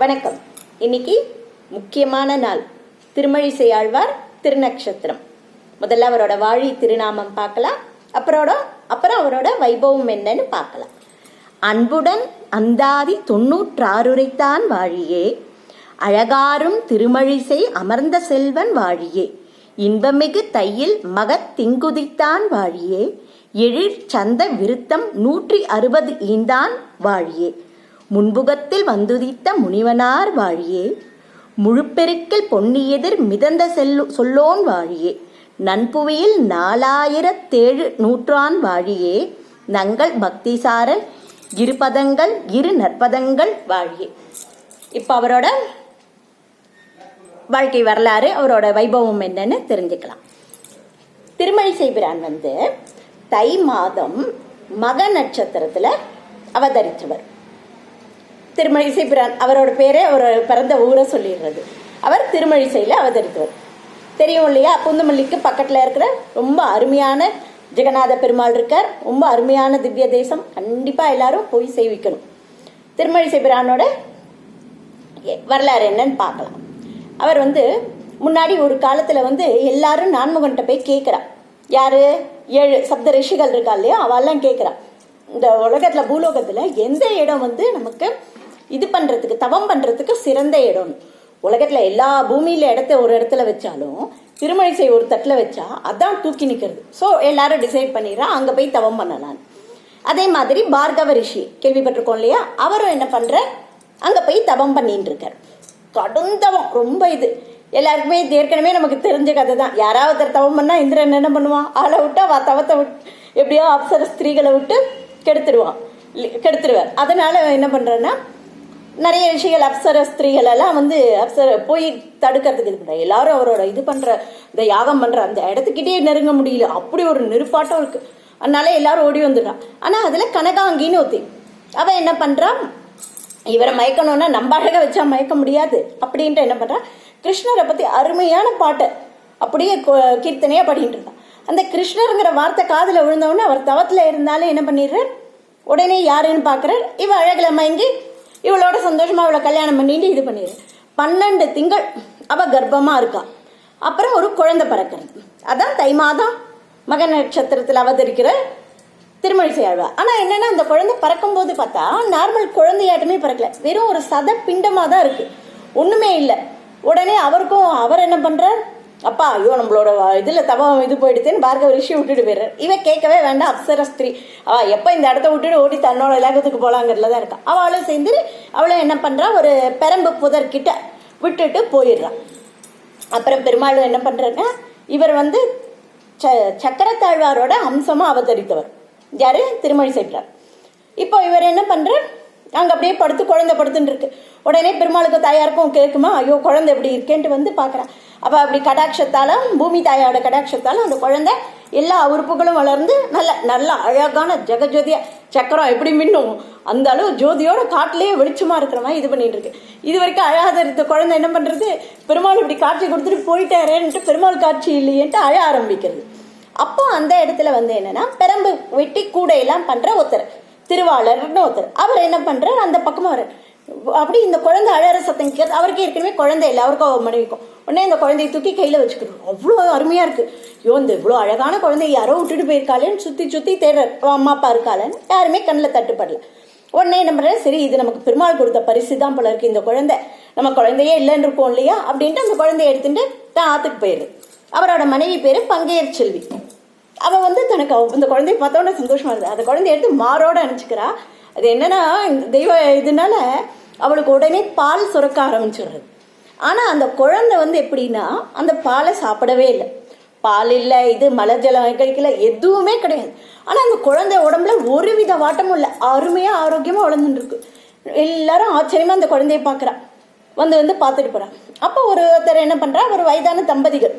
வணக்கம். இன்னைக்கு முக்கியமான நாள், திருமழிசை ஆழ்வார் திருநக்ஷத்திரம். முதல்ல அவரோட வாழி திருநாமம் பார்க்கலாம், அப்புறம் அவரோட வைபவம் என்னன்னு பார்க்கலாம். அன்புடன் அந்தாதி 96 வாழியே, அழகாரும் திருமழிசை அமர்ந்த செல்வன் வாழியே, இன்பமிகு தையில் மகத் திங்குதித்தான் வாழியே, எழிற் சந்த விருத்தம் 160 ஈந்தான் வாழியே, முன்புகத்தில் வந்துதித்த முனிவனார் வாழியே, முழுப்பெருக்கில் பொன்னியெதிர் மிதந்த சொல்லோன் வாழியே, நன்புவியில் 4007 வாழியே, நங்கள் பக்திசாரல் இருபதங்கள் இரு நற்பதங்கள் வாழியே. இப்போ அவரோட வாழ்க்கை வரலாறு, அவரோட வைபவம் என்னன்னு தெரிஞ்சுக்கலாம். திருமழிசை பிரான் தை மாதம் மக நட்சத்திரத்துல அவதரித்தவர். திருமழிசை பிரான் அவரோட பேரே அவர் பிறந்த ஊரை சொல்லிடுறது. அவர் திருமழிசையில் அவதரித்தவர். தெரியும் இல்லையா? புந்தமல்லிக்கு பக்கத்தில் இருக்கிற ரொம்ப அருமையான ஜெகநாத பெருமாள் இருக்கார். ரொம்ப அருமையான திவ்ய தேசம். கண்டிப்பாக எல்லாரும் போய் சேவிக்கணும். திருமழிசை பிரானோட வரலாறு என்னன்னு பார்க்கலாம். அவர் முன்னாடி ஒரு காலத்தில் எல்லாரும் நான்முகன்ட்ட போய் கேட்குறா. யாரு? 7 சப்த ரிஷிகள் இருக்கா இல்லையா, அவெல்லாம் கேட்குறா, இந்த உலகத்தில் பூலோகத்தில் எந்த இடம் நமக்கு இது பண்ணுறதுக்கு, தவம் பண்ணுறதுக்கு சிறந்த இடம்னு. உலகத்தில் எல்லா பூமியில் ஒரு இடத்துல வச்சாலும் திருமழிசை ஒரு தட்டில் வச்சா அதான் தூக்கி நிற்கிறது. ஸோ எல்லாரும் டிசைட் பண்ணிடுறா அங்கே போய் தவம் பண்ணலான்னு. அதே மாதிரி பார்கவ ரிஷி கேள்விப்பட்டிருக்கோம் இல்லையா, அவரும் என்ன பண்ணுற, அங்கே போய் தவம் பண்ணிட்டு இருக்கார். கடுந்தவம், ரொம்ப இது எல்லாருக்குமே ஏற்கனவே நமக்கு தெரிஞ்ச கதை தான். யாராவது தவம் பண்ணா இந்திரன் என்ன பண்ணுவான், ஆளை விட்டா தவத்தை விட்டு எப்படியோ அப்சர ஸ்திரீகளை விட்டு கெடுத்துருவார். அதனால என்ன பண்றேன்னா, நிறைய விஷயங்கள் அப்சர ஸ்திரீகள் எல்லாம் போய் தடுக்கிறதுக்கு இது பண்ண, எல்லாரும் அவரோட இது பண்ற இந்த யாகம் பண்ற அந்த இடத்துக்கிட்டே நெருங்க முடியல, அப்படி ஒரு நெருப்பாட்டம் இருக்கு. அதனால எல்லாரும் ஓடி வந்துடுறான். ஆனா அதுல கனகாங்கின்னு ஒத்தி, அவ என்ன பண்றா, இவரை மயக்கணும்னா நம்ம அழக வச்சா மயக்க முடியாது அப்படின்ட்டு என்ன பண்றா, கிருஷ்ணரை பத்தி அருமையான பாட்டை அப்படியே கீர்த்தனையா பாடிட்டு இருந்தான். அந்த கிருஷ்ணருங்கிற வார்த்தை காதுல விழுந்தவொடனே அவர் தவத்துல இருந்தாலும் என்ன பண்ணிடுறார், உடனே யாருன்னு பாக்குறார், இவ அழகுல மயங்கி இவளோட சந்தோஷமா அவளை கல்யாணம் பண்ணிட்டு இது பண்ணிடுற. 12 திங்கள் அவ கர்ப்பமா இருக்கா. அப்புறம் ஒரு குழந்தை பிறக்கிறது. அதான் தை மாதம் மக நட்சத்திரத்தில் அவதரிக்கிற திருமழிசை ஆழ்வார். ஆனா என்னன்னா, அந்த குழந்தை பறக்கும் போது பார்த்தா நார்மல் குழந்தையாட்டமே பறக்கல, வெறும் ஒரு சத பிண்டமா தான் இருக்கு, ஒண்ணுமே இல்லை. உடனே அவர் என்ன பண்றார், அப்பா ஐயோ நம்மளோட இதுல தவம் இது போயிடுதுன்னு பார்கவ ரிஷி விட்டுட்டு போயிடுறார். இவன் கேட்கவே வேண்டாம், அப்சர ஸ்திரீ, எப்ப இந்த இடத்த விட்டுட்டு ஓடி தன்னோட இலகத்துக்கு போலாங்கிறதுல தான் இருக்கா. அவளும் சேர்ந்து அவளும் என்ன பண்றா, ஒரு பெரம்பு புதர்கிட்ட விட்டுட்டு போயிடுறான். அப்புறம் பெருமாள் என்ன பண்றன்னா, இவர் சக்கரத்தாழ்வாரோட அம்சமா அவதரித்தவர். யாரு? திருமழிசை பிரான். இப்போ இவர் என்ன பண்றார், அங்க அப்படியே குழந்தை படுத்துன்னு இருக்கு. உடனே பெருமாளுக்கு தாயாருக்கும் கேட்குமா, ஐயோ குழந்தை எப்படி இருக்கேன்ட்டு பாக்குறான். அப்ப அப்படி கடாட்சத்தாலும் பூமி தாயோட கடாட்சத்தாலும் அந்த குழந்தை எல்லா உறுப்புகளும் வளர்ந்து நல்ல நல்ல அழகான ஜெகஜோதியா, சக்கரம் எப்படி மின்னும் அந்த அளவு ஜோதியோட காட்டிலேயே வெளிச்சமா இருக்கிற மாதிரி இது பண்ணிட்டு இருக்கு. இது வரைக்கும் அழகாத இருந்த குழந்தை என்ன பண்றது, பெருமாள் இப்படி காட்சி கொடுத்துட்டு போயிட்டாரேன்ட்டு பெருமாள் காட்சி இல்லையேன்ட்டு அழ ஆரம்பிக்கிறது. அப்போ அந்த இடத்துல என்னன்னா, பெரம்பு வெட்டி கூடையெல்லாம் பண்ற ஒருத்தர், திருவாளர்னு ஒருத்தர், அவர் என்ன பண்றார், அந்த பக்கமா வர அப்படி இந்த குழந்தை அழற சத்தம் கேட்குது. அவருக்கு ஏற்கனவே குழந்தை இல்லை, அவருக்கும் மனைவிக்கும். உடனே இந்த குழந்தையை தூக்கி கையில வச்சுக்கணும். அவ்வளோ அருமையா இருக்கு. ஐயோ இந்த இவ்வளோ அழகான குழந்தைய யாரோ விட்டுட்டு போயிருக்காளேன்னு சுத்தி தேடுற, அம்மா அப்பா இருக்காளன்னு யாருமே கண்ணில் தட்டுப்படல. உடனே என்ன பண்ற, சரி இது நமக்கு பெருமாள் கொடுத்த பரிசு தான் போல இருக்கு, இந்த குழந்தை நம்ம குழந்தையே இல்லைன்னு இருக்கோம் இல்லையா அப்படின்ட்டு அந்த குழந்தைய எடுத்துட்டு தான் ஆத்துக்கு போயிடுது. அவரோட மனைவி பேரு பங்கையர் செல்வி. அவ தனக்கு இந்த குழந்தைய பார்த்தோன்னே சந்தோஷமா இருக்குது. அந்த குழந்தைய எடுத்து மாரோட அனுப்பிச்சுக்கிறா. அது என்னன்னா, தெய்வ இதனால அவளுக்கு உடனே பால் சுரக்க ஆரம்பிச்சிடுறது. ஆனா அந்த குழந்தை எப்படின்னா, அந்த பாலை சாப்பிடவே இல்லை, பால் இல்லை, இது மலர் ஜலம் கிடைக்கல, எதுவுமே கிடையாது. ஆனா அந்த குழந்தை உடம்புல ஒரு வித வாட்டமும் இல்லை, அருமையா ஆரோக்கியமா வளர்ந்துட்டு இருக்கு. எல்லாரும் ஆச்சரியமா அந்த குழந்தைய பாக்குறா, பார்த்துட்டு போறா. அப்போ ஒருத்தர் என்ன பண்றா, ஒரு வயதான தம்பதிகள்,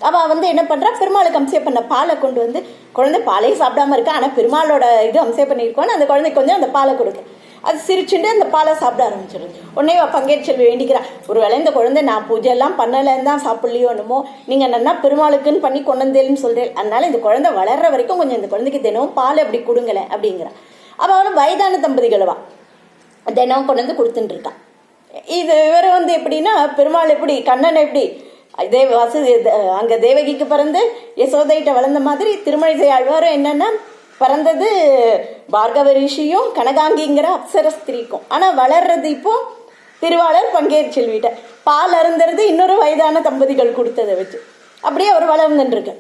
அவ என்ன பண்றா, பெருமாளுக்கு அம்சம் பண்ண பாலை கொண்டு குழந்தை பாலையும் சாப்பிடாம இருக்கா, ஆனா பெருமாளோட இது அம்சம் பண்ணியிருக்கோன்னு அந்த குழந்தைக்கு அந்த பாலை கொடுக்க, அது சிரிச்சுட்டு அந்த பாலை சாப்பிட ஆரம்பிச்சிடுது. உடனே பங்கேற்று செல்வி வேண்டிக்கிறா, ஒரு வேளை இந்த குழந்தை நான் பூஜை எல்லாம் பண்ணலன்னு தான் சாப்பிடலையோ என்னமோ, நீங்க நல்லா பெருமாளுக்குன்னு பண்ணி கொண்டு வந்தேன்னு சொல்றேன், அதனால இந்த குழந்தை வளர்ற வரைக்கும் கொஞ்சம் இந்த குழந்தைக்கு தினமும் பால் எப்படி கொடுங்கல அப்படிங்கிறா. அவளும் வயதான தம்பதிகளவா தினம் கொண்டு கொடுத்துட்டு இருக்கான். இது இவர் வந்து எப்படின்னா பெருமாள் எப்படி கண்ணன் எப்படி அங்க தேவகிக்கு பிறந்து யசோதைட்ட வளர்ந்த மாதிரி திருமழிசை ஆழ்வாரும் என்னன்னா பிறந்தது பார்கவ ரிஷியும் கனகாங்கிங்கிற அப்சர ஸ்திரீக்கும். ஆனா வளர்றது இப்போ திருவாளர் பங்கேற் செல்விட்ட பால் அருந்துறது இன்னொரு வயதான தம்பதிகள் கொடுத்ததை வச்சு அப்படியே அவர் வளர்ந்துருக்கு.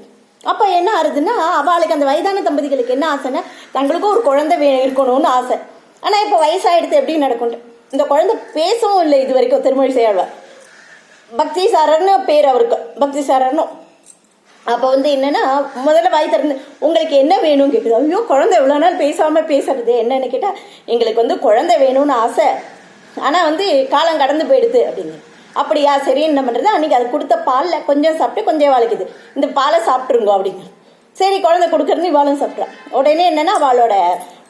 அப்ப என்ன ஆறுதுன்னா அவளுக்கு அந்த வயதான தம்பதிகளுக்கு என்ன ஆசைன்னா தங்களுக்கும் ஒரு குழந்தை இருக்கணும்னு ஆசை. ஆனா இப்ப வயசாயிடுத்து எப்படி நடக்கும்? இந்த குழந்தை பேசவும் இல்லை இது வரைக்கும். திருமழிசை ஆழ்வார் பக்தி சாரர்னு பேர் அவருக்கு, பக்தி சாரர்னு. அப்போ வந்து என்னன்னா முதல்ல வாய் திறந்து உங்களுக்கு என்ன வேணும்னு கேட்குது. ஐயோ குழந்தை எவ்வளோ நாள் பேசாம பேசுறது என்னன்னு கேட்டால் எங்களுக்கு வந்து குழந்தை வேணும்னு ஆசை, ஆனால் வந்து காலம் கடந்து போயிடுது அப்படின்னு. அப்படியா சரி என்ன பண்ணுறது, அன்றைக்கி அது கொடுத்த பாலில் கொஞ்சம் சாப்பிட்டு கொஞ்சம் வாழ்க்குது, இந்த பாலை சாப்பிட்ருங்கோ அப்படிங்க. சரி குழந்தை கொடுக்குறது இவாளும் சாப்பிட்றா. உடனே என்னன்னா அவளோட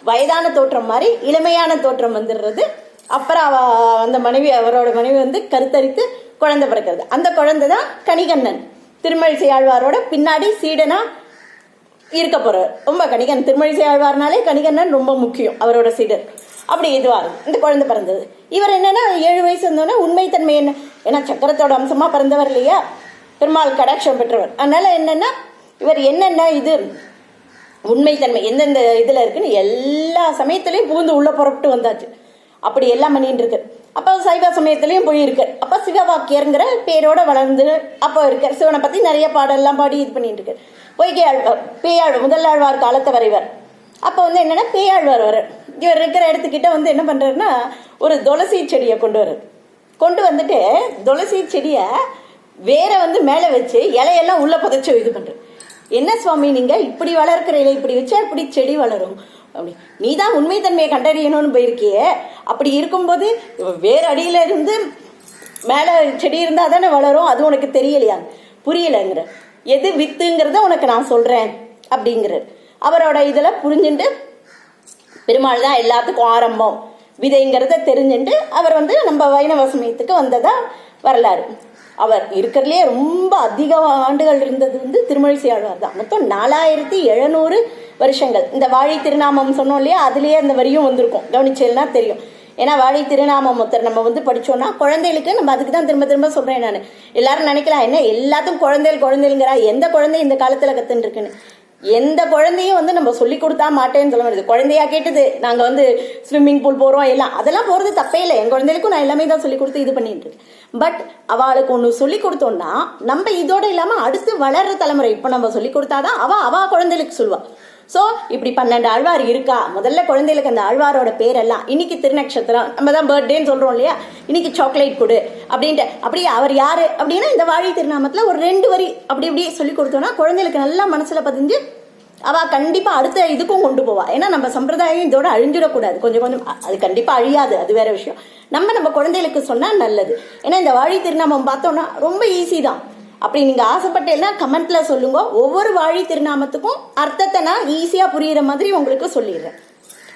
வயதான தோற்றம் மாதிரி இளமையான தோற்றம் வந்துடுறது. அப்புறம் அந்த அவரோட மனைவி வந்து கருத்தரித்து குழந்தை பிறக்கிறது. அந்த குழந்தை தான் கணிகண்ணன். திருமழிசை ஆழ்வாரோட பின்னாடி சீடனா இருக்க போறார். ரொம்ப கணிகன் திருமழிசை ஆழ்வார்னாலே கணிகண்ணன் ரொம்ப முக்கியம், அவரோட சீடர். அப்படி இதுவாரு இந்த குழந்தை பிறந்தது. இவர் என்னன்னா 7 வயசு இருந்தோன்னா உண்மைத்தன்மை என்ன, ஏன்னா சக்கரத்தோட அம்சமா பிறந்தவர் இல்லையா, பெருமாள் கடாட்சம் பெற்றவர். அதனால என்னன்னா இவர் என்னென்ன இது உண்மைத்தன்மை எந்தெந்த இதுல இருக்குன்னு எல்லா சமயத்திலையும் புகுந்து உள்ள புறப்பட்டு வந்தாச்சு. அப்படி எல்லாம் பண்ணிட்டு இருக்கு. அப்போ சைவ சமயத்திலையும் போயிருக்கு. அப்போ சிவவாக்கியருங்கிற பேரோட வளர்ந்து அப்போ இருக்கார். சிவனை பத்தி நிறைய பாடெல்லாம் பாடி இது பண்ணிட்டு இருக்கு. பொய்கை ஆழ்வார், பேயாழ்வார், முதலாழ்வார் காலத்தை வரைவர். அப்போ வந்து என்னன்னா பேயாழ்வார் வர இவர் இருக்கிற இடத்துக்கிட்ட வந்து என்ன பண்றாருன்னா ஒரு துளசி செடியை கொண்டு வந்துட்டு துளசி செடியை வேற வந்து மேலே வச்சு இலையெல்லாம் உள்ள புதைச்சு இது பண்ற. என்ன சுவாமி நீங்க இப்படி வளர்க்கிற இலை இப்படி வச்சா இப்படி செடி வளரும் அப்படி, நீ தான் உண்மைத்தன்மையை கண்டறியணும்னு போயிருக்கியே, அப்படி இருக்கும்போது வேற அடியில இருந்து மேல செடி இருந்தா தானே வளரும், அது உனக்கு தெரியலையா, புரியலைங்கிற, எது வித்துங்கிறத உனக்கு நான் சொல்றேன் அப்படிங்கிறார். அவரோட இதுல புரிஞ்சுட்டு பெருமாள் தான் எல்லாத்துக்கும் ஆரம்பம் விதைங்கிறத தெரிஞ்சுட்டு அவர் வந்து நம்ம வைணவ சமயத்துக்கு வந்ததா வரலாறு. அவர் இருக்கிறதுலே ரொம்ப அதிக ஆண்டுகள் இருந்தது வந்து திருமழிசை ஆழ்வார் தான். மொத்தம் 4700 வருஷங்கள். இந்த வாழை திருநாமம் சொன்னோம் இல்லையா, அதுலேயே அந்த வரியும் வந்திருக்கும், கவனிச்சேன்னா தெரியும். ஏன்னா வாழை திருநாமம் மொத்தம் நம்ம வந்து படிச்சோம்னா குழந்தைகளுக்கு நம்ம அதுக்கு தான் திரும்ப திரும்ப சொல்றேன். நான் எல்லாரும் நினைக்கலாம் என்ன எல்லாத்துக்கும் குழந்தைங்கிறா, எந்த குழந்தை இந்த காலத்துல கத்துன்னு இருக்குன்னு. எந்த குழந்தையும் வந்து நம்ம சொல்லி கொடுத்தா மாட்டேன்னு சொல்ல முடியாது. குழந்தையா கேட்டது நாங்க வந்து ஸ்விம்மிங் பூல் போறோம் எல்லாம், அதெல்லாம் போறது தப்பே இல்லை. என் குழந்தைகளுக்கும் நான் எல்லாமே தான் சொல்லி கொடுத்து இது பண்ணிட்டு இருக்கேன். பட் அவளுக்கு ஒன்று சொல்லி கொடுத்தோம்னா நம்ம இதோட இல்லாம அடுத்து வளர்ற தலைமுறை இப்ப நம்ம சொல்லி கொடுத்தாதான் அவ குழந்தைகளுக்கு சொல்லுவா. ஸோ இப்படி 12 ஆழ்வார் இருக்கா. முதல்ல குழந்தைகளுக்கு அந்த ஆழ்வாரோட பேரெல்லாம் இன்னைக்கு திருநக்ஷத்திரம் நம்ம தான் பர்த்டேன்னு சொல்றோம் இல்லையா, இன்னைக்கு சாக்லேட் கொடு அப்படின்ட்டு. அப்படியே அவர் யாரு அப்படின்னா இந்த வாழை திருநாமத்துல ஒரு 2 வரி அப்படி இப்படி சொல்லி கொடுத்தோம்னா குழந்தைகளுக்கு நல்லா மனசுல பதிஞ்சு அவ கண்டிப்பா அடுத்த இதுக்கும் கொண்டு போவா. ஏன்னா நம்ம சம்பிரதாயம் இதோட அழிஞ்சிடக்கூடாது, கொஞ்சம் கொஞ்சம் அது கண்டிப்பா அழியாது, அது வேற விஷயம். நம்ம குழந்தைகளுக்கு சொன்னா நல்லது. ஏன்னா இந்த வாழை திருநாமம் பார்த்தோம்னா ரொம்ப ஈஸி தான். அப்படி நீங்க ஆசைப்பட்டேன்னா கமெண்ட்ல சொல்லுங்க. ஒவ்வொரு வாழை திருநாமத்துக்கும் அர்த்தத்தை நான் ஈஸியா புரியுற மாதிரி உங்களுக்கு சொல்லிடுறேன்.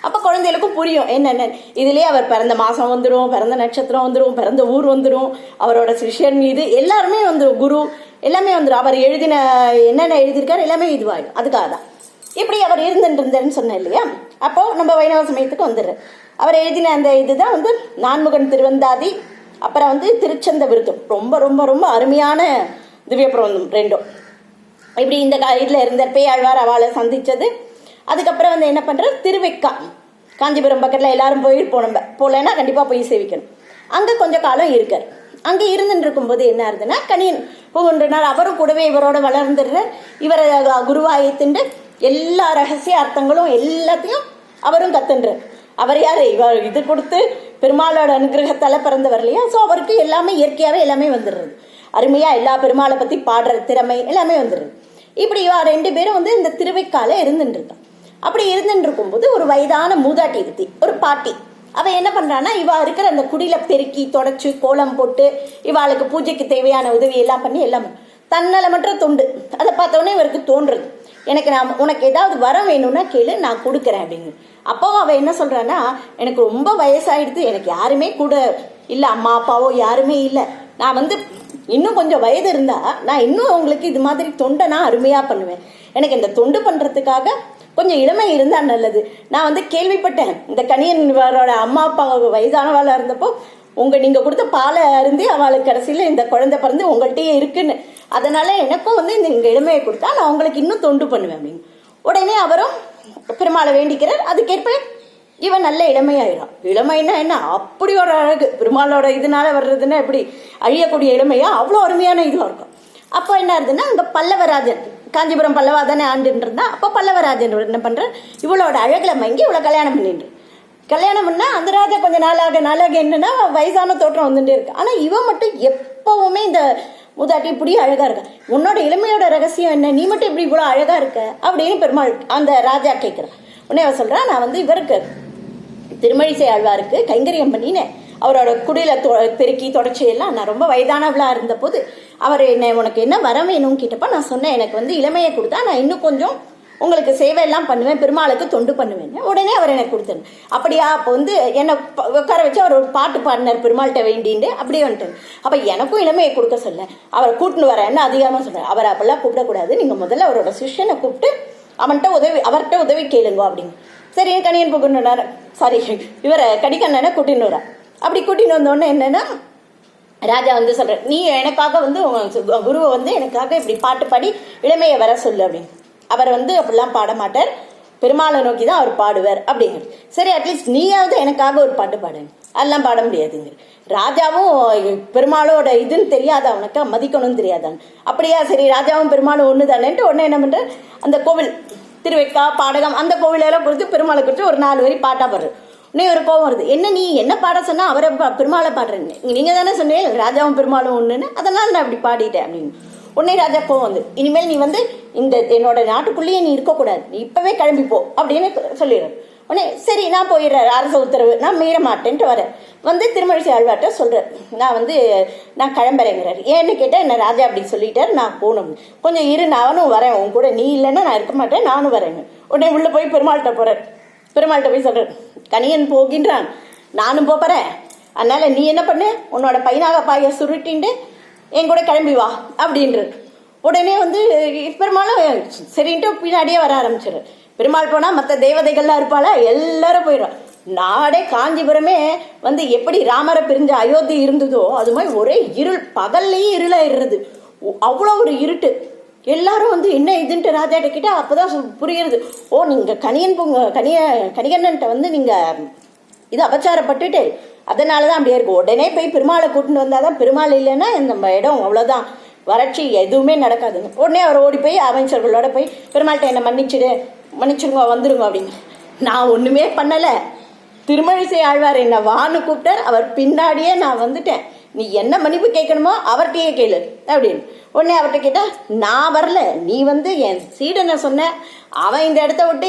அப்ப குழந்தைகளுக்கும் புரியும் என்னென்ன. இதுலயே அவர் பிறந்த மாசம் வந்துடும், பிறந்த நட்சத்திரம் வந்துடும், பிறந்த ஊர் வந்துடும், அவரோட சிஷ்யன் மீது எல்லாருமே வந்துடும், குரு எல்லாமே வந்துடும். அவர் எழுதின என்னென்ன எழுதியிருக்காரு எல்லாமே இதுவாயிடும். அதுக்காக தான் இப்படி அவர் இருந்துருந்தாருன்னு சொன்னேன் இல்லையா. அப்போ நம்ம வைணவ சமயத்துக்கு வந்துடுற அவர் எழுதின அந்த இதுதான் வந்து நான்முகன் திருவந்தாதி, அப்புறம் வந்து திருச்சந்த விருத்தம். ரொம்ப ரொம்ப ரொம்ப அருமையான திவ்ய பிரபந்தம் ரெண்டும். இப்படி இந்த இதுல இருந்த பேயாழ்வார் அவளை சந்திச்சது. அதுக்கப்புறம் வந்து என்ன பண்ற திருவெக்கா, காஞ்சிபுரம் பக்கத்துல எல்லாரும் போயிருப்போம். நம்ம போலன்னா கண்டிப்பா போய் சேவிக்கணும். அங்க கொஞ்ச காலம் இருக்காரு. அங்க இருந்துட்டு இருக்கும்போது என்ன ஆகுதுன்னா கணியன் போகின்றனர். அவரும் கூடவே இவரோட வளர்ந்துடுற. இவரை குருவாயத்துண்டு எல்லா ரகசிய அர்த்தங்களும் எல்லாத்தையும் அவரும் கத்துன்றார். அவர் யாரு, இவர் இது கொடுத்து பெருமாளோட அனுகிரகத்தால பிறந்தவர் இல்லையா. ஸோ அவருக்கு எல்லாமே இயற்கையாவே எல்லாமே வந்துடுறது. அருமையா எல்லா பெருமாளை பத்தி பாடுற திறமை எல்லாமே வந்துடுது. இப்படி இவ 2 பேரும் வந்து இந்த திருவைக்கால இருந்துட்டு இருக்கான். அப்படி இருந்துட்டு இருக்கும்போது ஒரு வயதான மூதாட்டி இருத்தி ஒரு பாட்டி, அவ என்ன பண்றான்னா இவ இருக்கிற அந்த குடியில பெருக்கி தொடச்சு கோலம் போட்டு இவாளுக்கு பூஜைக்கு தேவையான உதவி எல்லாம் பண்ணி எல்லாம் தன்னலமற்ற தொண்டு. அதை பார்த்தோன்னே இவருக்கு தோன்றுறது, எனக்கு உனக்கு ஏதாவது வரம் வேணும்னா கேளு, நான் கொடுக்குறேன் அப்படின்னு. அப்போ அவ என்ன சொல்றான்னா, எனக்கு ரொம்ப வயசாயிடுது, எனக்கு யாருமே கூட இல்லை, அம்மா அப்பாவோ யாருமே இல்லை, நான் வந்து இன்னும் கொஞ்சம் வயது இருந்தா நான் இன்னும் உங்களுக்கு இது மாதிரி தொண்டை நான் அருமையா பண்ணுவேன். எனக்கு இந்த தொண்டு பண்றதுக்காக கொஞ்சம் இளமை இருந்தா நல்லது. நான் வந்து கேள்விப்பட்டேன் இந்த கணியனோட அம்மா அப்பா வயதானவாளா இருந்தப்போ நீங்கள் கொடுத்த பாலை அருந்தி அவளுக்கு கடைசியில் இந்த குழந்தை பிறந்து உங்கள்கிட்டயே இருக்குன்னு, அதனால எனக்கும் வந்து இந்த இளமையை கொடுத்தா நான் உங்களுக்கு இன்னும் தொண்டு பண்ணுவேன் அப்படின்னு. உடனே அவரும் பெருமாளை வேண்டிக்கிறார். அதுக்கேற்ப இவன் நல்ல இளமையாயிடும். இளமைன்னா என்ன, அப்படி ஒரு அழகு பெருமாளோட இதனால வர்றதுன்னா எப்படி அழியக்கூடிய இளமையா அவ்வளோ அருமையான இதுவாக இருக்கும். அப்போ என்ன ஆகுதுன்னா, அங்கே பல்லவராஜன், காஞ்சிபுரம் பல்லவா தானே ஆண்டுன்னு இருந்தா, அப்போ பல்லவராஜன் என்ன பண்ணுற, இவளோட அழகில் மங்கி இவளை கல்யாணம் பண்ணிட்டு கல்யாணம் பண்ணால் அந்த ராஜா கொஞ்சம் நாளாக என்னன்னா வயசான தோற்றம் வந்துட்டே இருக்கு. ஆனால் இவன் மட்டும் எப்பவுமே இந்த மூதாட்டி இப்படி அழகா இருக்க, உன்னோட இளமையோட ரகசியம் என்ன, நீ மட்டும் இப்படி இவ்வளோ அழகா இருக்க அப்படின்னு பெருமாள் அந்த ராஜா கேட்குறான். உடனே அவ சொல்றா, நான் வந்து இவருக்கு திருமழிசை ஆழ்வாருக்கு கைங்கரியம் பண்ணினேன். அவரோட குடியில பெருக்கி தொடர்ச்சியெல்லாம் நான் ரொம்ப வயதானவளா இருந்த போது அவர் என்ன, உனக்கு என்ன வர வேணும்னு கேட்டப்ப நான் சொன்னேன், எனக்கு வந்து இளமையை கொடுத்தா நான் இன்னும் கொஞ்சம் உங்களுக்கு சேவையெல்லாம் பண்ணுவேன், பெருமாளுக்கு தொண்டு பண்ணுவேன். உடனே அவர் எனக்கு கொடுத்தாரு. அப்படியா, அப்போ வந்து என்னை உட்கார வச்சு அவர் ஒரு பாட்டு பாடினார் பெருமாள்கிட்ட வேண்டின்னு, அப்படியே வந்துட்டார். அப்போ எனக்கும் இளமையை கொடுக்க சொல்ல அவரை கூட்டின்னு வர என்ன அதிகமாக சொல்றாரு. அவர் அப்பெல்லாம் கூப்பிடக்கூடாது, நீங்கள் முதல்ல அவரோட சிஷ்யனை கூப்பிட்டு அவர்கிட்ட உதவி கேளுங்க அப்படின்னு. சரி, கணியன் போகணுன்னாரு, சாரி இவரை கடிக்கண்ணனை கூட்டின்னு வர. அப்படி கூட்டின்னு வந்தோடனே என்னன்னா, ராஜா வந்து சொல்ற, நீ எனக்காக வந்து குருவை வந்து எனக்காக இப்படி பாட்டு பாடி இளமையை வர சொல்லு அப்படின்னு. அவர் வந்து அப்படிலாம் பாட மாட்டார், பெருமாளை நோக்கி தான் அவர் பாடுவார் அப்படிங்கிறது. சரி, அட்லீஸ்ட் நீயாவது எனக்காக ஒரு பாட்டு பாடுங்க. அதெல்லாம் பாட முடியாதுங்க. ராஜாவும் பெருமாளோட இதுன்னு தெரியாத அவனுக்கு, மதிக்கணும்னு தெரியாதான். அப்படியா, சரி ராஜாவும் பெருமாளும் ஒன்று தானேன்ட்டு உடனே என்ன பண்ணுற, அந்த கோவில் திருவைக்கா பாடகம் அந்த கோவிலெல்லாம் குறித்து பெருமாளை குறித்து ஒரு 4 வரி பாட்டா பாடுற. உடனே ஒரு கோவம் வருது, என்ன நீ என்ன பாட சொன்னா அவரை பெருமாளை பாடுறேன்னு, நீங்கள் தானே சொன்னீங்க ராஜாவும் பெருமாளும் ஒன்றுன்னு, அதனால நான் அப்படி பாடிட்டேன் அப்படின்னு. உடனே ராஜா கோவம் வந்து, இனிமேல் நீ வந்து இந்த என்னோட நாட்டுக்குள்ளேயே நீ இருக்கக்கூடாது, நீ இப்பவே கிளம்பிப்போ அப்படின்னு சொல்லிடுற. உடனே சரி நான் போயிடுறேன், அரச உத்தரவு நான் மீற மாட்டேன்ட்டு வரேன். வந்து திருமழிசை ஆழ்வார்ட்ட சொல்கிறேன், நான் கிளம்புறேங்கிறார். ஏன்னு கேட்டால் என்ன ராஜா அப்படி சொல்லிட்டார், நான் போகணும், கொஞ்சம் இரு நானும் வரேன் உன் கூட, நீ இல்லைன்னா நான் இருக்க மாட்டேன், நானும் வரேங்க. உடனே உள்ளே போய் பெருமாள்கிட்ட போகிறேன். பெருமாள்கிட்ட போய் சொல்கிறேன், கணியன் போகின்றான், நானும் போகிறேன், அதனால நீ என்ன பண்ணு, உன்னோட பையனாக பாய சுருட்டின்ட்டு என் கூட கிளம்பி வா அப்படின்றது. உடனே வந்து பெருமாளும் சரின்ட்டு பின்னாடியே வர ஆரம்பிச்சிடு. பெருமாள் போனால் மற்ற தேவதைகள்லாம் இருப்பாளா, எல்லாரும் போயிடும். நாடே காஞ்சிபுரமே வந்து எப்படி ராமரை பிரிஞ்ச அயோத்தி இருந்ததோ அது மாதிரி ஒரே இருள், பகல்லையே இருளாயிடுறது, அவ்வளோ ஒரு இருட்டு. எல்லாரும் வந்து என்ன இதுன்ட்டு ராஜாட்ட கிட்ட அப்போதான் புரியுறது, ஓ நீங்கள் கணிகண்ணன்ட்ட வந்து நீங்கள் இது அபச்சாரப்பட்டுட்டு அதனால தான் அப்படியே இருக்கு. உடனே போய் பெருமாளை கூட்டின்னு வந்தால் தான், பெருமாள் இல்லைன்னா இந்த இடம் அவ்வளோதான், வறட்சி எதுவுமே நடக்காதுங்க. உடனே அவர் ஓடி போய் அமைச்சர்களோட போய் பெருமாள்கிட்ட என்னை மன்னிச்சிடுங்க வந்துருங்க அப்படின்னு. நான் ஒன்றுமே பண்ணலை, திருமழிசை ஆழ்வார் என்னை வான்னு கூப்பிட்டார், அவர் பின்னாடியே நான் வந்துட்டேன், நீ என்ன மன்னிப்பு கேட்கணுமோ அவர்கிட்டயே கேளு அப்படின்னு. உடனே அவர்கிட்ட கேட்டால், நான் வரல, நீ வந்து என் சீடனை சொன்ன, அவன் இந்த இடத்த விட்டு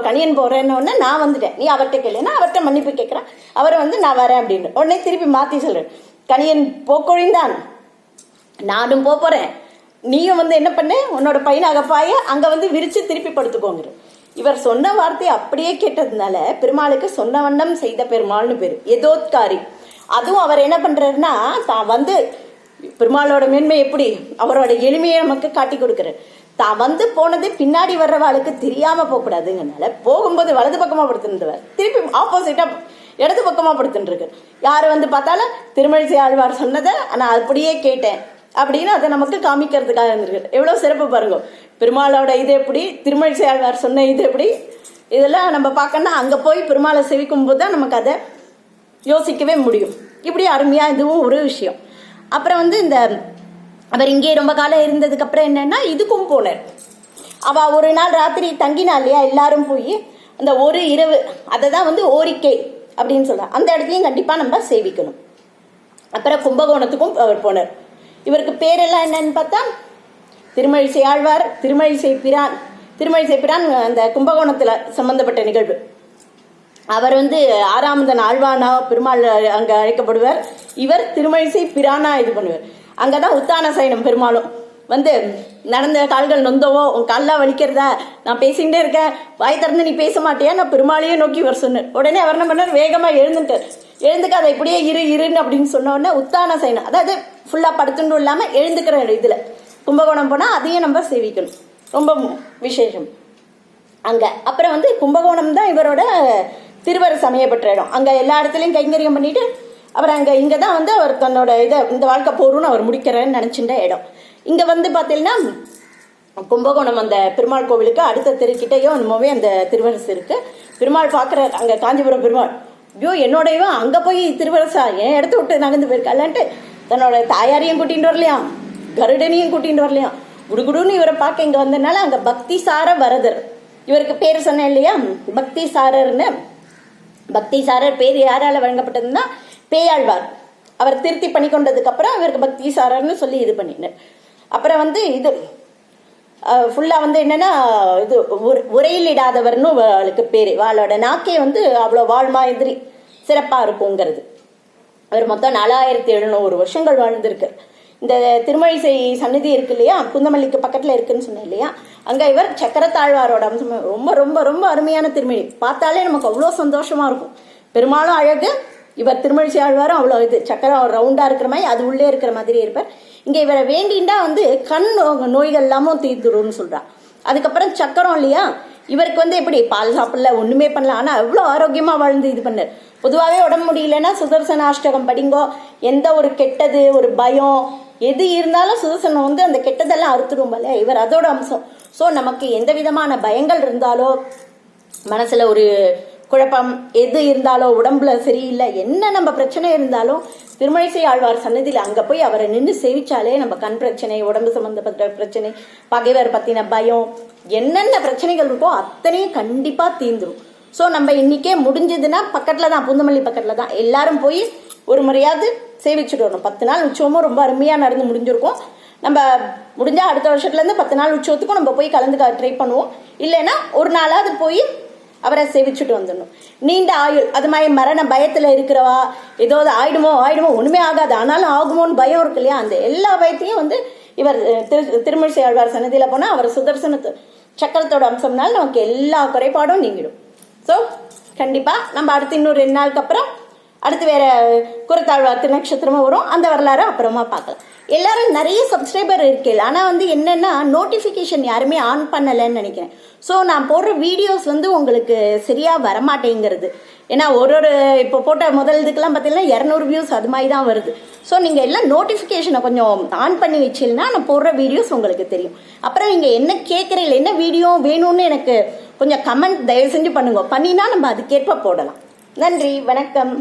கணியன் போறேன்னு நான் வந்துட்டேன், நீ அவர்கிட்ட கேளுன்னா அவர்கிட்ட மன்னிப்பு கேட்குறான். அவரை வந்து நான் வரேன் அப்படின்னு. உடனே திருப்பி மாற்றி சொல்றேன், கணியன் போக்கொழிந்தான், நானும் போறேன், நீயும் வந்து என்ன பண்ணு, உன்னோட பையனாக பாய அங்கே வந்து விரிச்சு திருப்பி படுத்துக்கோங்க. இவர் சொன்ன வார்த்தையை அப்படியே கேட்டதுனால பெருமாளுக்கு சொன்ன வண்ணம் செய்த பெருமாள்னு பேர், எதோத்காரி. அதுவும் அவர் என்ன பண்றாருன்னா, தான் வந்து பெருமாளோட மேன்மை எப்படி, அவரோட எளிமையை நமக்கு காட்டி கொடுக்குறாரு. தான் வந்து போனது பின்னாடி வர்றவாளுக்கு தெரியாம போகக்கூடாதுங்கனால போகும்போது வலது பக்கமா படுத்துருந்தவர் திருப்பி ஆப்போசிட்டா இடது பக்கமா படுத்துட்டு யாரு வந்து பார்த்தாலும் திருமழிசை ஆழ்வார் சொன்னதை நான் அப்படியே கேட்டேன் அப்படின்னு அதை நமக்கு காமிக்கிறதுக்காக இருந்திருக்கு. எவ்வளவு சிறப்பு பாருங்க, பெருமாளோட இது எப்படி, திருமழிசை ஆழ்வார் சொன்ன இது எப்படி, இதெல்லாம் நம்ம பார்க்கணும்னா அங்க போய் பெருமாளை செவிக்கும் போது தான் நமக்கு அதை யோசிக்கவே முடியும். இப்படி அருமையா இதுவும் ஒரு விஷயம். அப்புறம் வந்து இந்த அவர் இங்கே ரொம்ப காலம் இருந்ததுக்கு அப்புறம் என்னன்னா இதுக்கும் போனார். அவ ஒரு நாள் ராத்திரி தங்கினா இல்லையா, எல்லாரும் போய் அந்த ஒரு இரவு அதை தான் வந்து ஓரிக்கை அப்படின்னு சொல்றாங்க, அந்த இடத்துலையும் கண்டிப்பா நம்ம சேவிக்கணும். அப்புறம் கும்பகோணத்துக்கும் அவர் போனார். இவருக்கு பேரெல்லாம் என்னன்னு பார்த்தா திருமழிசை ஆழ்வார், திருமழிசை பிரான் அந்த கும்பகோணத்துல சம்பந்தப்பட்ட நிகழ்வு. அவர் வந்து ஆறாமதன் ஆழ்வானா பெருமாள் அங்க அழைக்கப்படுவார். இவர் திருமழிசை பிரானா இது பண்ணுவார். அங்கதான் உத்தான சயனம் பெருமாளும் வந்து நடந்த கால்கள் நொந்தவோ, உன் கால்லாம் வலிக்கிறதா, நான் பேசிகிட்டே இருக்கேன், வாய் திறந்து நீ பேச மாட்டியா, நான் பெருமாளையே நோக்கி வர சொன்னேன். உடனே அவர் என்ன பண்ணார், வேகமா எழுந்துக்க அதை இப்படியே இருன்னு அப்படின்னு சொன்ன உடனே உத்தான சயனம், அதாவது ஃபுல்லா படுத்துண்டும் இல்லாம எழுந்துக்கிற இதுல கும்பகோணம் போனா அதையும் நம்ம சேவிக்கணும், ரொம்ப விசேஷம் அங்க. அப்புறம் வந்து கும்பகோணம் தான் இவரோட திருவர சமயப்பட்ட இடம். அங்க எல்லா இடத்துலயும் கைங்கரியம் பண்ணிட்டு அவர் இங்கே தான் வந்து அவர் தன்னோட இந்த வாழ்க்கை போருன்னு அவர் முடிக்கிறேன்னு நினச்சிட்ட இடம். இங்கே வந்து பார்த்தீங்கன்னா கும்பகோணம் அந்த பெருமாள் கோவிலுக்கு அடுத்த தெருக்கிட்டையும் என்னமோவே அந்த திருவரசு இருக்குது. பெருமாள் பார்க்குறாரு அங்கே காஞ்சிபுரம் பெருமாள். ஐயோ என்னோடையும் அங்கே போய் திருவரசா என் இடத்த விட்டு நகர்ந்து போயிருக்காளான்ட்டு தன்னோட தாயாரையும் கூட்டிகிட்டு வரலையாம், கருடனையும் கூட்டிகிட்டு வரலையாம். குடுகுடுன்னு இவரை பார்க்க இங்கே வந்ததுனால அங்கே பக்தி சார வரதர், இவருக்கு பேர் சொன்னேன் இல்லையா பக்தி சாரர்னு. பக்தி சாரர் பேர் யாரால வழங்கப்பட்டதுன்னா பேயாழ்வார். அவர் திருத்தி பண்ணி கொண்டதுக்கப்புறம் இவருக்கு பக்தி சாரர்னு சொல்லி இது பண்ணினார். அப்புறம் வந்து இது ஃபுல்லாக வந்து என்னன்னா இது உரையிலிடாதவர்னு அவளுக்கு பேர். வாளோட நாக்கே வந்து அவ்வளோ வாழ் மாதிரி சிறப்பாக இருக்குங்கிறது. அவர் மொத்தம் 4700 வருஷங்கள் வாழ்ந்திருக்கு. இந்த திருமழிசை சந்நிதி இருக்கு இல்லையா, குந்தமல்லிக்கு பக்கத்தில் இருக்குன்னு சொன்னேன் இல்லையா, அங்கே இவர் சக்கரத்தாழ்வாரோட அம்சம். ரொம்ப ரொம்ப ரொம்ப அருமையான திருமழி, பார்த்தாலே நமக்கு அவ்வளோ சந்தோஷமா இருக்கும். பெரும்பாலும் அழகு, இவர் திருமழிசை ஆழ்வாரும் அவ்வளோ இது சக்கரம் ரவுண்டாக இருக்கிற மாதிரி அது உள்ளே இருக்கிற மாதிரி இருப்பார். இங்கே இவரை வேண்டிண்டா வந்து கண் நோய்கள் எல்லாமும் தீர்த்துடும்னு சொல்றா. அதுக்கப்புறம் சக்கரம் இல்லையா, இவருக்கு வந்து எப்படி பால் சாப்பிடல ஒண்ணுமே பண்ணல, ஆனா அவ்வளோ ஆரோக்கியமா வாழ்ந்து இது பண்ணார். பொதுவாகவே உடம்பு முடியலன்னா சுதர்சன அஷ்டகம் படிங்கோ. எந்த ஒரு கெட்டது ஒரு பயம் எது இருந்தாலும் சுதர்சனம் வந்து அந்த கெட்டதெல்லாம் அறுத்துடும் போல, இவர் அதோட அம்சம். ஸோ நமக்கு எந்த விதமான பயங்கள் இருந்தாலோ, மனசுல ஒரு குழப்பம் எது இருந்தாலோ, உடம்புல சரியில்லை என்ன நம்ம பிரச்சனை இருந்தாலும் திருமழிசை ஆழ்வார் சன்னதியில் அங்கே போய் அவரை நின்று சேவிச்சாலே நம்ம கண் பிரச்சனை, உடம்பு சம்பந்தப்பட்ட பிரச்சனை, பகைவர் பற்றின பயம், என்னென்ன பிரச்சனைகள் இருக்கோ அத்தனையும் கண்டிப்பாக தீந்துரும். ஸோ நம்ம இன்னைக்கே முடிஞ்சதுன்னா பக்கத்தில் தான், பூந்தமல்லி பக்கத்தில் தான், எல்லாரும் போய் ஒரு முறையாவது சேவிச்சுட்டு வரணும். 10 நாள் உற்சவமும் ரொம்ப அருமையாக நடந்து முடிஞ்சிருக்கும். நம்ம முடிஞ்சா அடுத்த வருஷத்துலேருந்து 10 நாள் உற்சவத்துக்கும் நம்ம போய் கலந்துக்க ட்ரை பண்ணுவோம். இல்லைன்னா ஒரு நாளாவது போய் அவரை சேவிச்சுட்டு வந்துடணும். நீண்ட ஆயுள், அது மாதிரி மரண பயத்தில் இருக்கிறவா, ஏதாவது ஆயிடுமோ ஒன்றுமே ஆகாது ஆனாலும் ஆகுமோன்னு பயம் இருக்கு இல்லையா, அந்த எல்லா பயத்தையும் வந்து இவர் திருமழிசை ஆழ்வார் சன்னதியில் போனால் அவர் சுதர்சன சக்கரத்தோட அம்சம்னால நமக்கு எல்லா குறைபாடும் நீங்கிடும். ஸோ கண்டிப்பாக நம்ம அடுத்து இன்னும் 2 நாளுக்கு அப்புறம் அடுத்து வேற குரத்தாழ்வார் திருநக்ஷத்திரமும் வரும், அந்த வரலாறு அப்புறமா பார்க்கலாம். எல்லாரும் நிறைய சப்ஸ்கிரைபர் இருக்கல, ஆனால் வந்து என்னென்னா நோட்டிஃபிகேஷன் யாருமே ஆன் பண்ணலைன்னு நினைக்கிறேன். ஸோ நான் போடுற வீடியோஸ் வந்து உங்களுக்கு சரியாக வரமாட்டேங்கிறது. ஏன்னா இப்போ போட்ட முதல் இதுக்கெல்லாம் பார்த்தீங்கன்னா 200 வியூஸ் அது மாதிரி தான் வருது. ஸோ நீங்கள் எல்லாம் நோட்டிஃபிகேஷனை கொஞ்சம் ஆன் பண்ணி வச்சிங்கன்னா நான் போடுற வீடியோஸ் உங்களுக்கு தெரியும். அப்புறம் நீங்கள் என்ன கேட்குறீங்க, என்ன வீடியோ வேணும்னு எனக்கு கொஞ்சம் கமெண்ட் தயவு செஞ்சு பண்ணுங்க, பண்ணினா நம்ம அதுக்கேற்ப போடலாம். நன்றி, வணக்கம்.